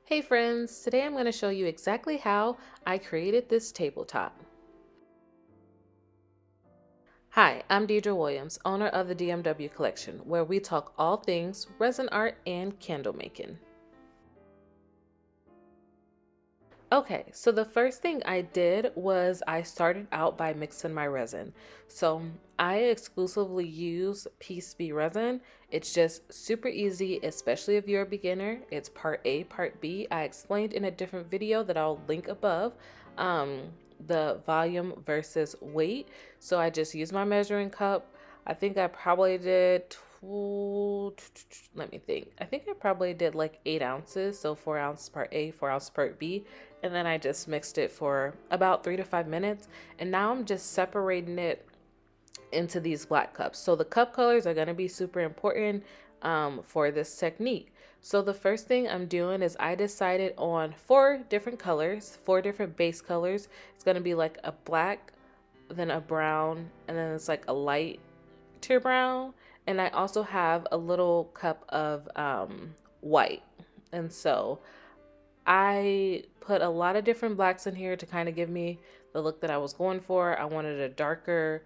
Hey friends, today I'm going to show you exactly how I created this tabletop. Hi, I'm Deidre Williams, owner of the DMW Collection, where we talk all things resin art and candle making. Okay, so the first thing I did was I started out by mixing my resin. So I exclusively use Be Resin. It's just super easy, especially if you're a beginner. It's part A, part B. I explained in a different video that I'll link above, the volume versus weight. So I just use my measuring cup. I think I probably did, let me think. I think I probably did like 8 ounces. So 4 ounces part A, 4 ounces part B. And then I just mixed it for about 3 to 5 minutes. And now I'm just separating it into these black cups. So the cup colors are going to be super important for this technique. So the first thing I'm doing is I decided on 4 different colors, 4 different base colors. It's going to be like a black, then a brown, and then it's like a lighter brown. And I also have a little cup of white. And so I put a lot of different blacks in here to kind of give me the look that I was going for. I wanted a darker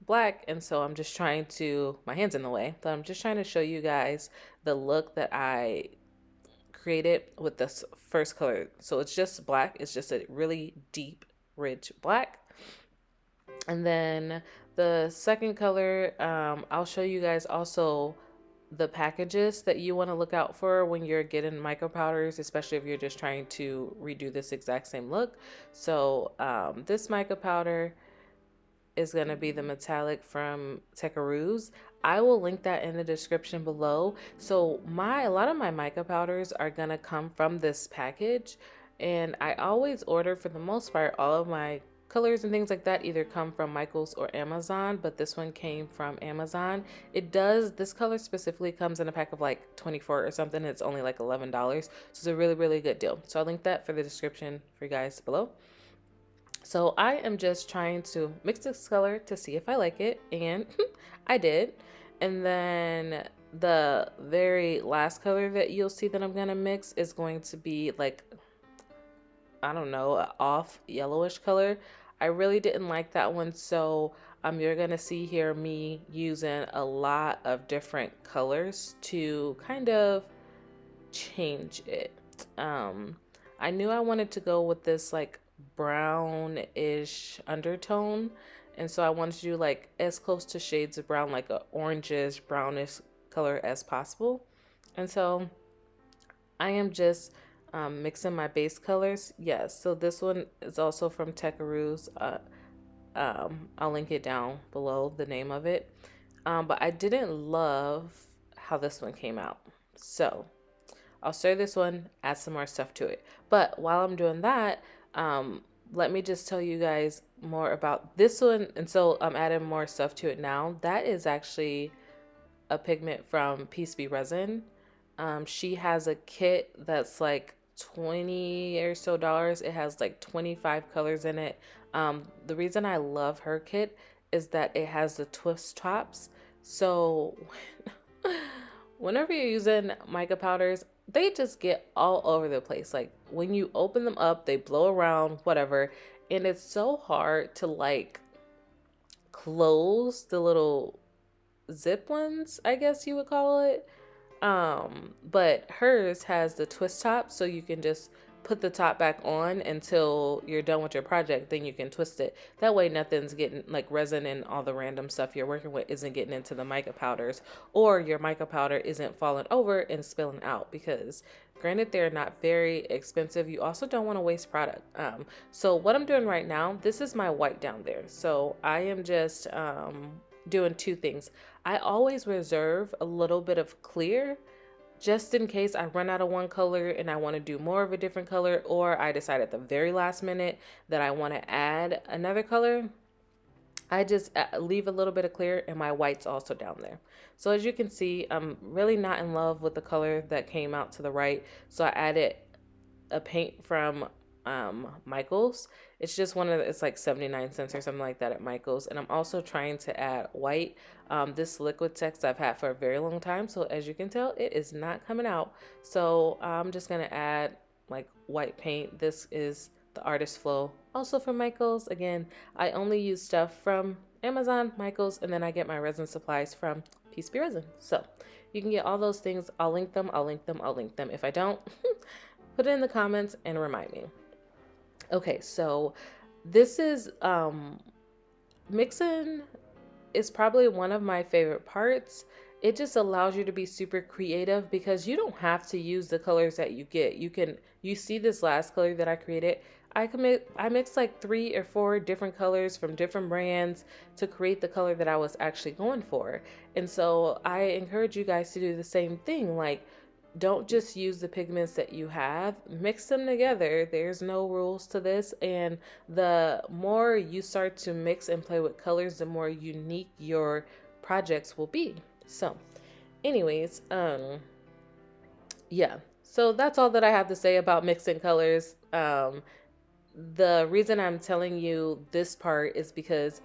black, and so I'm just trying to, my hand's in the way, but I'm just trying to show you guys the look that I created with this first color. So it's just black. It's just a really deep, rich black. And then the second color, I'll show you guys also the packages that you want to look out for when you're getting mica powders, especially if you're just trying to redo this exact same look. So this mica powder is going to be the metallic from Tecaroos. I will link that in the description below. So a lot of my mica powders are going to come from this package, and I always order, for the most part, all of my colors and things like that either come from Michaels or Amazon, but this one came from Amazon. This color specifically comes in a pack of like 24 or something. It's only like $11. So it's a really, really good deal. So I'll link that for the description for you guys below. So I am just trying to mix this color to see if I like it, and I did. And then the very last color that you'll see that I'm gonna mix is going to be like, I don't know, an off yellowish color. I really didn't like that one, so you're gonna see here me using a lot of different colors to kind of change it. I knew I wanted to go with this like brownish undertone, and so I wanted to do like as close to shades of brown, like a orangish brownish color as possible. And so I am just mixing my base colors. Yes, so this one is also from Tecaroos. I'll link it down below, the name of it. But I didn't love how this one came out. So I'll stir this one, add some more stuff to it. But while I'm doing that, let me just tell you guys more about this one. And so I'm adding more stuff to it now. That is actually a pigment from Be Resin. She has a kit that's like 20 or so dollars. It has like 25 colors in it. The reason I love her kit is that it has the twist tops. So whenever you're using mica powders, they just get all over the place. Like when you open them up, they blow around, whatever. And it's so hard to like close the little zip ones, I guess you would call it. But hers has the twist top, so you can just put the top back on until you're done with your project, then you can twist it. That way nothing's getting, like resin and all the random stuff you're working with isn't getting into the mica powders, or your mica powder isn't falling over and spilling out, because granted they're not very expensive. You also don't want to waste product. So what I'm doing right now, this is my white down there. So I am just doing 2 things. I always reserve a little bit of clear just in case I run out of one color and I want to do more of a different color, or I decide at the very last minute that I want to add another color. I just leave a little bit of clear, and my white's also down there. So as you can see, I'm really not in love with the color that came out to the right. So I added a paint from Michaels. It's just one of the, it's like 79 cents or something like that at Michaels. And I'm also trying to add white. This liquid text I've had for a very long time, so as you can tell, it is not coming out. So I'm just gonna add like white paint. This is the Artist Flow, also from Michaels. Again, I only use stuff from Amazon, Michaels, and then I get my resin supplies from Be Resin. So you can get all those things. I'll link them. I'll link them. I'll link them. If I don't, put it in the comments and remind me. Okay, so this is mixing is probably one of my favorite parts. It just allows you to be super creative because you don't have to use the colors that you get. You see this last color that I created. I mixed like 3 or 4 different colors from different brands to create the color that I was actually going for. And so I encourage you guys to do the same thing. Like, don't just use the pigments that you have, mix them together. There's no rules to this. And the more you start to mix and play with colors, the more unique your projects will be. So anyways, yeah, so that's all that I have to say about mixing colors. The reason I'm telling you this part is because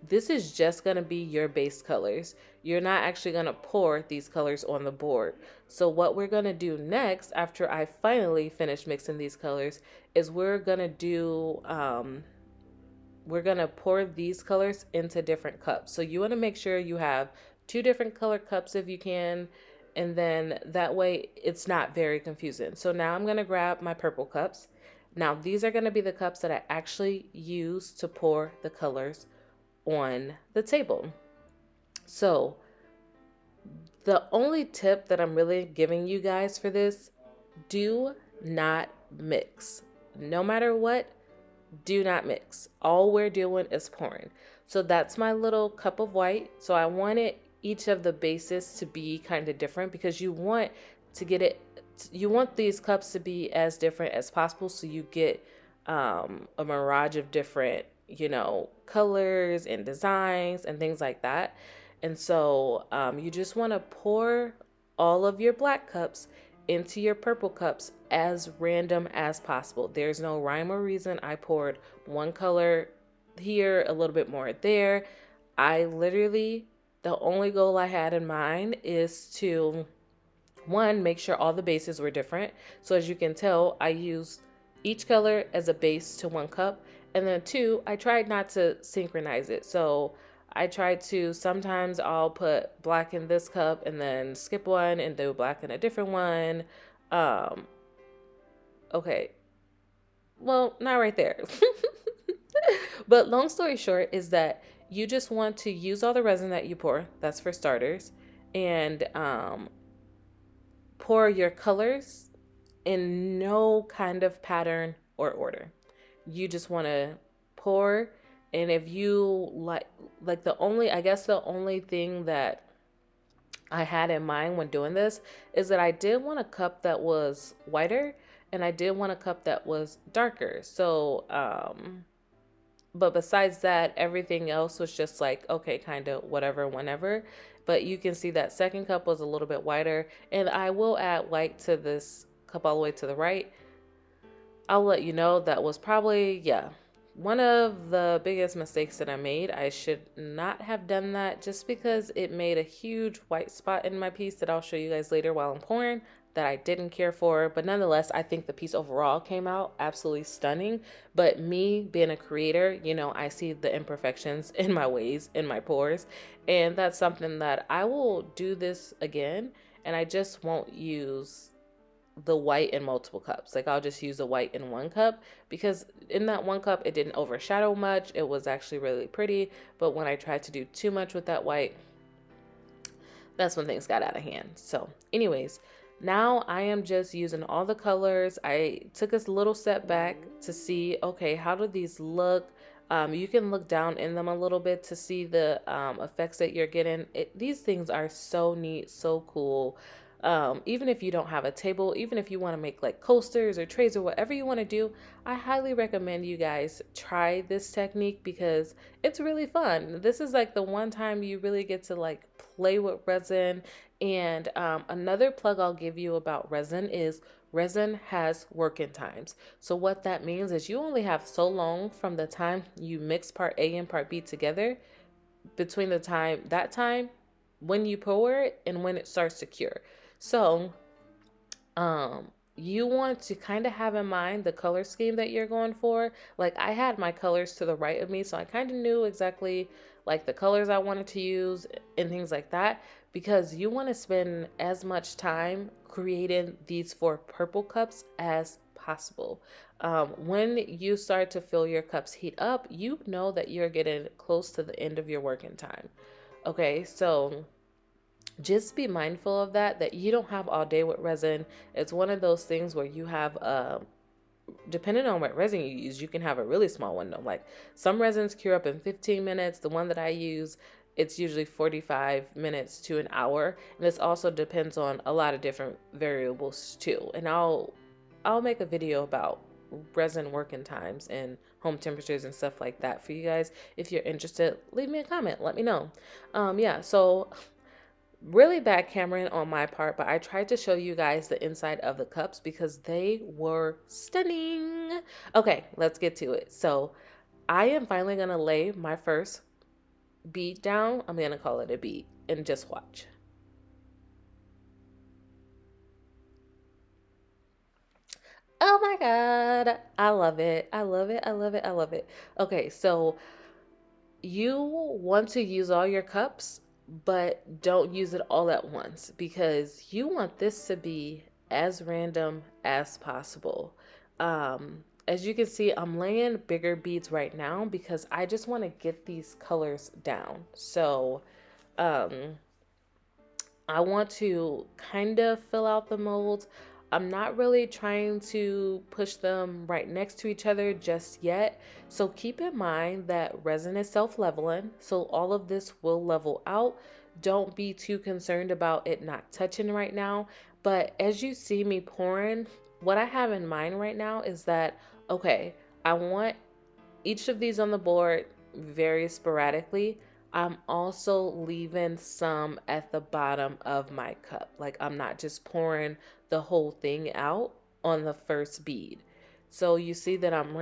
this is just going to be your base colors. You're not actually going to pour these colors on the board. So what we're going to do next, after I finally finish mixing these colors, is we're going to pour these colors into different cups. So you want to make sure you have 2 different color cups if you can, and then that way it's not very confusing. So now I'm going to grab my purple cups. Now these are going to be the cups that I actually use to pour the colors on the table. So the only tip that I'm really giving you guys for this, do not mix. No matter what, do not mix. All we're doing is pouring. So that's my little cup of white. So I wanted each of the bases to be kind of different because you want these cups to be as different as possible, so you get a mirage of different, colors and designs and things like that. And so you just want to pour all of your black cups into your purple cups as random as possible. There's no rhyme or reason. I poured one color here, a little bit more there. The only goal I had in mind is to, one, make sure all the bases were different. So as you can tell, I used each color as a base to one cup. And then 2, I tried not to synchronize it. So I tried to, sometimes I'll put black in this cup and then skip one and do black in a different one. Okay. Well, not right there. But long story short is that you just want to use all the resin that you pour. That's for starters. And pour your colors in no kind of pattern or order. You just want to pour. And if you like the only thing that I had in mind when doing this is that I did want a cup that was whiter and I did want a cup that was darker. So, but besides that, everything else was just like, okay, kind of whatever, whenever. But you can see that second cup was a little bit whiter, and I will add white to this cup all the way to the right. I'll let you know that was probably, one of the biggest mistakes that I made. I should not have done that just because it made a huge white spot in my piece that I'll show you guys later while I'm pouring that I didn't care for. But nonetheless, I think the piece overall came out absolutely stunning. But me being a creator, I see the imperfections in my ways, in my pours. And that's something that I will do this again. And I just won't use the white in multiple cups. Like, I'll just use the white in one cup because in that one cup, it didn't overshadow much. It was actually really pretty. But when I tried to do too much with that white, that's when things got out of hand. So anyways, now I am just using all the colors. I took a little step back to see, okay, how do these look? You can look down in them a little bit to see the effects that you're getting. These things are so neat, so cool. Even if you don't have a table, even if you want to make like coasters or trays or whatever you want to do, I highly recommend you guys try this technique because it's really fun. This is like the one time you really get to like play with resin. And another plug I'll give you about resin is resin has working times. So what that means is you only have so long from the time you mix part A and part B together between the time when you pour it and when it starts to cure. So you want to kind of have in mind the color scheme that you're going for. Like I had my colors to the right of me, so I kind of knew exactly like the colors I wanted to use and things like that, because you want to spend as much time creating these 4 purple cups as possible. When you start to feel your cups heat up, you know that you're getting close to the end of your working time. Okay, so just be mindful of that you don't have all day with resin. It's one of those things where you have depending on what resin you use, you can have a really small window. Like some resins cure up in 15 minutes. The one that I use, it's usually 45 minutes to an hour. And this also depends on a lot of different variables too. And I'll make a video about resin working times and home temperatures and stuff like that for you guys. If you're interested, leave me a comment, let me know. Yeah, so really bad cameraing on my part, but I tried to show you guys the inside of the cups because they were stunning. Okay, let's get to it. So I am finally gonna lay my first bead down. I'm gonna call it a bead and just watch. Oh my God, I love it. I love it. I love it. I love it. Okay, so you want to use all your cups, but don't use it all at once because you want this to be as random as possible. As you can see, I'm laying bigger beads right now because I just want to get these colors down. So, um, I want to kind of fill out the molds. I'm not really trying to push them right next to each other just yet. So keep in mind that resin is self-leveling. So all of this will level out. Don't be too concerned about it not touching right now. But as you see me pouring, what I have in mind right now is that, okay, I want each of these on the board very sporadically. I'm also leaving some at the bottom of my cup. Like I'm not just pouring the whole thing out on the first bead. So you see that I'm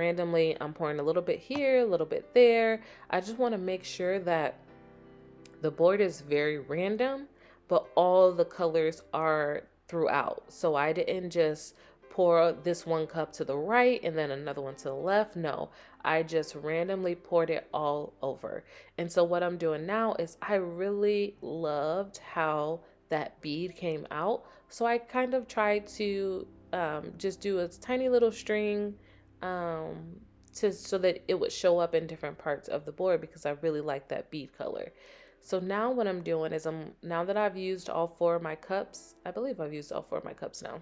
pouring a little bit here, a little bit there. I just want to make sure that the board is very random, but all the colors are throughout. So I didn't just pour this one cup to the right and then another one to the left. No, I just randomly poured it all over. And so what I'm doing now is I really loved how that bead came out. So I kind of tried to just do a tiny little string um, so that it would show up in different parts of the board because I really like that bead color. So now what I'm doing is now that I've used all 4 of my cups, I believe I've used all 4 of my cups now.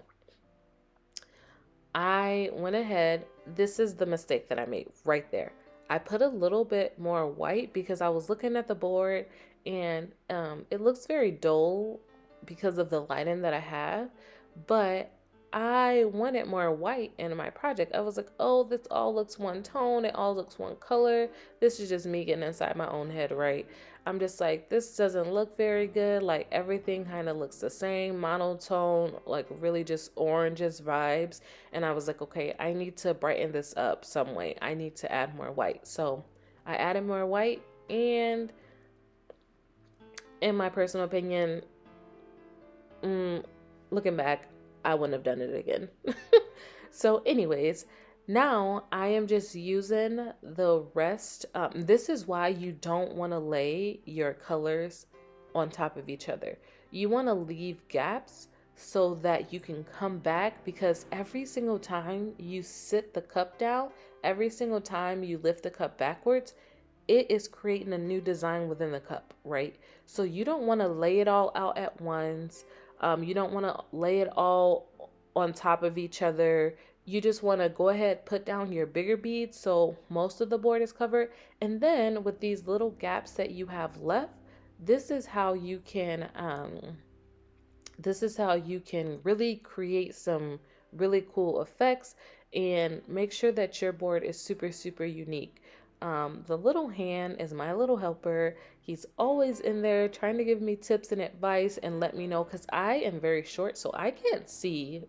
I went ahead, this is the mistake that I made right there. I put a little bit more white because I was looking at the board and it looks very dull because of the lighting that I have, but I wanted more white in my project. I was like, oh, this all looks one tone. It all looks one color. This is just me getting inside my own head, right? I'm just like, this doesn't look very good. Like everything kind of looks the same, monotone, like really just oranges vibes. And I was like, okay, I need to brighten this up some way. I need to add more white. So I added more white, and in my personal opinion, looking back, I wouldn't have done it again. So anyways, now I am just using the rest. This is why you don't want to lay your colors on top of each other. You want to leave gaps so that you can come back, because every single time you sit the cup down, every single time you lift the cup backwards, it is creating a new design within the cup, right? So you don't want to lay it all out at once. You don't want to lay it all on top of each other. You just want to go ahead, put down your bigger beads so most of the board is covered. And then with these little gaps that you have left, this is how you can This is how you can really create some really cool effects and make sure that your board is super, super unique. The little hand is my little helper. He's always in there trying to give me tips and advice and let me know because I am very short, so I can't see.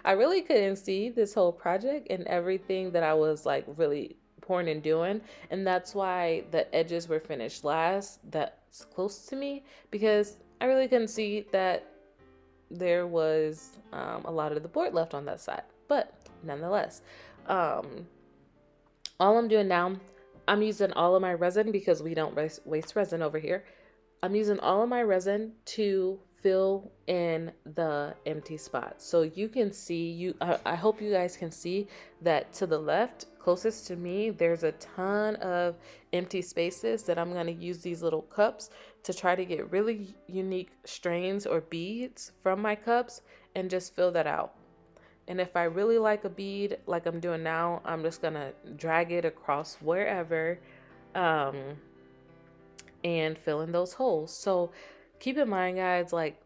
I really couldn't see this whole project and everything that I was like really pouring and doing. And that's why the edges were finished last, that's close to me, because I really couldn't see that there was a lot of the board left on that side. But nonetheless, um, all I'm doing now, I'm using all of my resin because we don't waste resin over here. I'm using all of my resin to fill in the empty spots. So you can see, I hope you guys can see that to the left, closest to me, there's a ton of empty spaces that I'm gonna use these little cups to try to get really unique strains or beads from my cups and just fill that out. And if I really like a bead, like I'm doing now, I'm just gonna drag it across wherever, um, and fill in those holes. So keep in mind, guys, like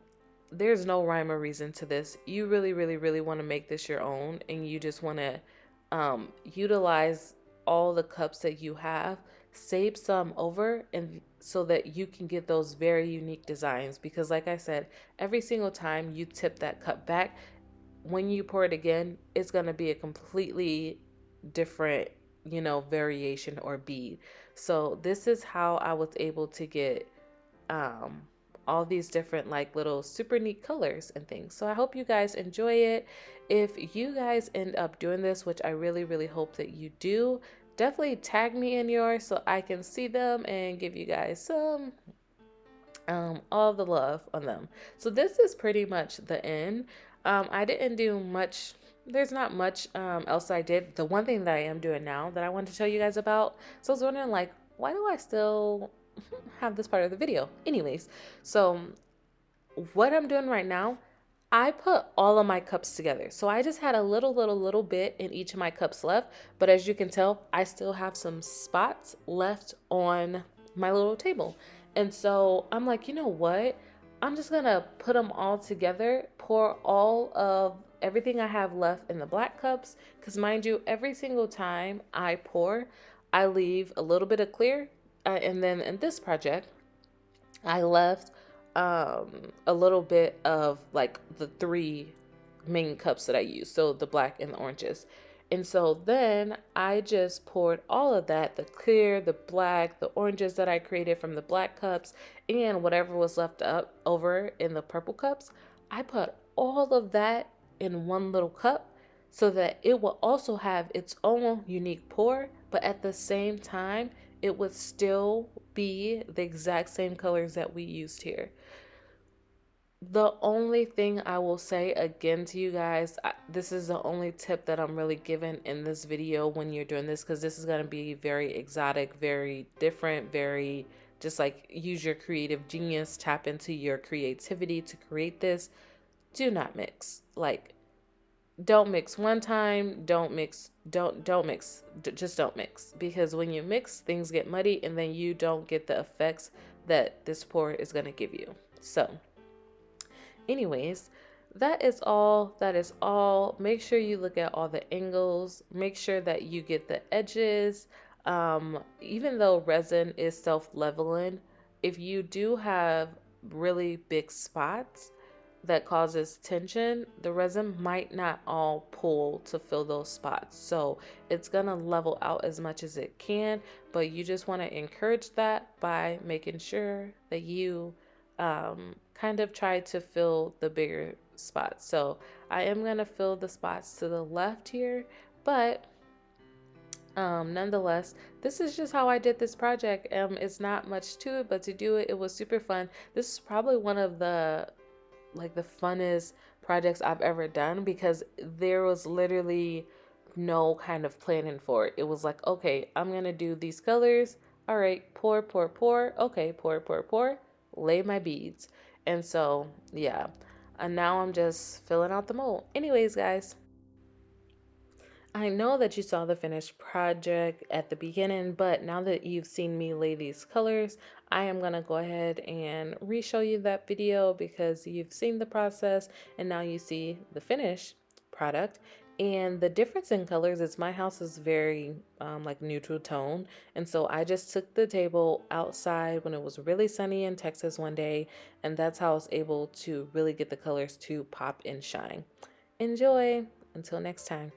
there's no rhyme or reason to this. You really, really, really want to make this your own, and you just want to utilize all the cups that you have, save some over, and so that you can get those very unique designs. Because, like I said, every single time you tip that cup back, when you pour it again, it's going to be a completely different, variation or bead. So this is how I was able to get um, all these different like little super neat colors and things. So I hope you guys enjoy it. If you guys end up doing this, which I really, really hope that you do, definitely tag me in yours so I can see them and give you guys some all the love on them. So this is pretty much the end. I didn't do much. There's not much else I did. The one thing that I am doing now that I want to tell you guys about. So I was wondering, like, why do I still have this part of the video? Anyways, so what I'm doing right now, I put all of my cups together. So I just had a little bit in each of my cups left. But as you can tell, I still have some spots left on my little table. And so I'm like, you know what? I'm just gonna put them all together, pour all of everything I have left in the black cups. Because mind you, every single time I pour, I leave a little bit of clear. And then in this project, I left a little bit of like the three main cups that I use, so the black and the oranges. And so then I just poured all of that, the clear, the black, the oranges that I created from the black cups, and whatever was left up over in the purple cups. I put all of that in one little cup so that it will also have its own unique pour, but at the same time, it would still be the exact same colors that we used here. The only thing I will say again to you guys, this is the only tip that I'm really giving in this video when you're doing this, because this is going to be very exotic, very different, very just like use your creative genius, tap into your creativity to create this. Do not mix. Like, don't mix one time, don't mix, don't mix, just don't mix, because when you mix, things get muddy and then you don't get the effects that this pour is going to give you. So anyways, that is all. Make sure you look at all the angles, make sure that you get the edges. Even though resin is self-leveling, if you do have really big spots that causes tension, the resin might not all pull to fill those spots. So it's gonna level out as much as it can, but you just want to encourage that by making sure that you kind of try to fill the bigger spots. So I am gonna fill the spots to the left here, but nonetheless, this is just how I did this project. It's not much to it, but to do it, it was super fun. This is probably one of the funnest projects I've ever done, because there was literally no kind of planning for it. It was like, okay, I'm gonna do these colors. All right, pour, pour, pour. Okay, pour, pour, pour. Lay my beads. And so, yeah. And now I'm just filling out the mold. Anyways, guys, I know that you saw the finished project at the beginning, but now that you've seen me lay these colors, I am gonna go ahead and re-show you that video because you've seen the process and now you see the finished product. And the difference in colors is my house is very like neutral tone. And so I just took the table outside when it was really sunny in Texas one day, and that's how I was able to really get the colors to pop and shine. Enjoy! Until next time.